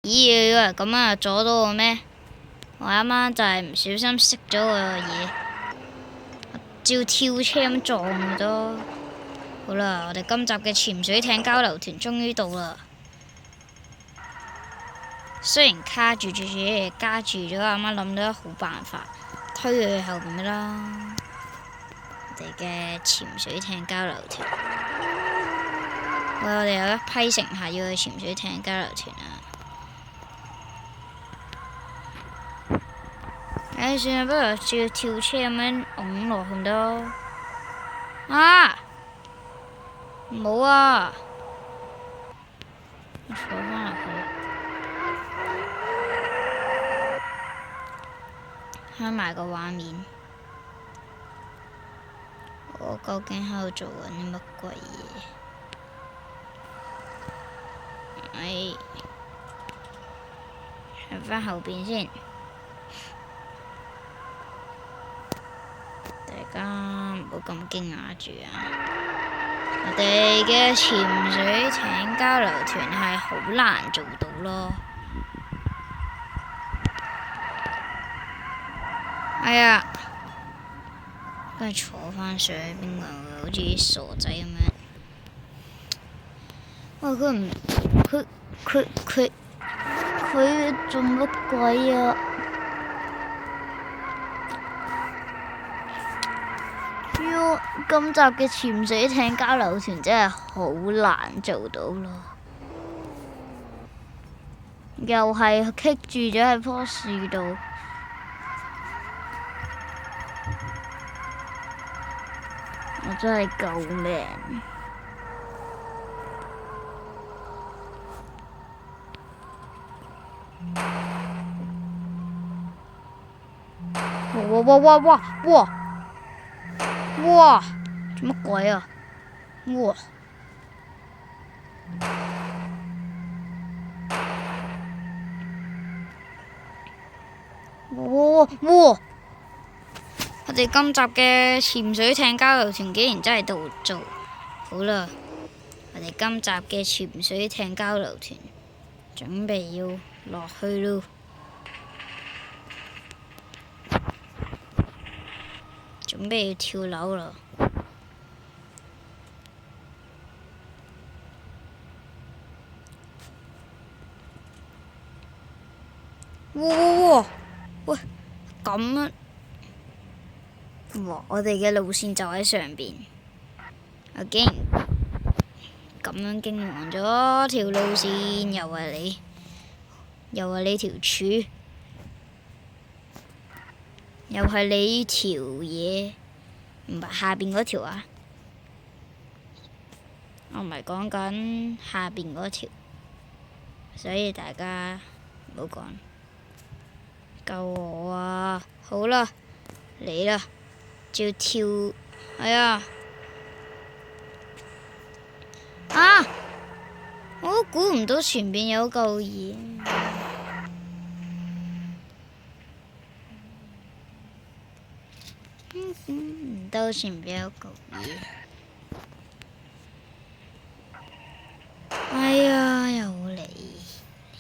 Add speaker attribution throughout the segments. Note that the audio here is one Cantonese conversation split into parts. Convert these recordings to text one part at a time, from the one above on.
Speaker 1: 咦，以為咁樣就阻到我咩？我啱啱就係唔小心熄咗個嘢，照跳車咁撞嘅啫。好啦，我哋今集嘅潛水艇交流團終於到啦。雖然卡住嘢加住咗，啱啱諗到一個好辦法，推佢去後邊啦。我哋嘅潛水艇交流團，喂，我哋有一批乘客要去潛水艇交流團啊！唉，算啦，不如照跳車咁樣拱落去咯。啊！唔好啊！坐翻落去，開埋個畫面。我究竟喺度做緊啲乜鬼嘢？唉，行翻後邊先。大家唔好咁驚訝住啊！我哋嘅潛水艇交流團係好難做到咯。哎呀，跟住坐翻上去邊個？好似傻仔咁樣。哇！佢做乜鬼啊？今集嘅潛水艇交流團真係好難做到咯，又係棘住咗喺棵樹度，我真係救命！哇！做乜鬼啊？哇！我哋今集嘅潛水艇交流團竟然真係到做好啦！我哋今集嘅潛水艇交流團準備要落去咯，準備要跳樓啦！哇！喂，咁啊！哇！我哋嘅路線就喺上邊，我竟然咁樣驚慌咗條路線，又係你條柱，又係你條嘢，唔係下邊嗰條啊！我唔係講緊下邊嗰條，所以大家唔好講。救我啊！好啦，嚟啦，照跳，哎呀！啊！我都估唔到前邊有嚿嘢。唔到前邊有嚿嘢。哎呀！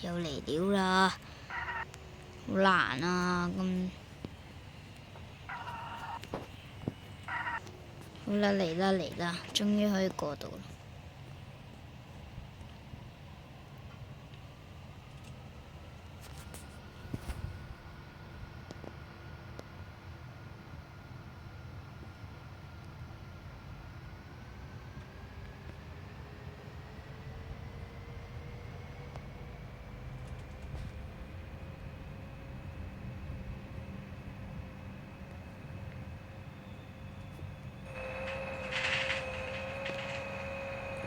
Speaker 1: 又嚟了啦！好難啊！咁好啦，嚟啦！終於可以過到啦！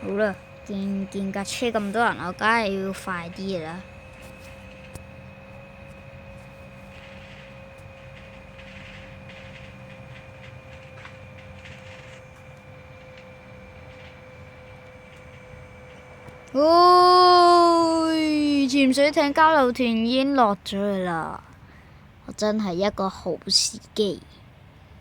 Speaker 1: 好啦，見架車咁多人，我梗係要快啲嘅啦。潛水艇交流團已經落咗去啦，我真係一個好司機。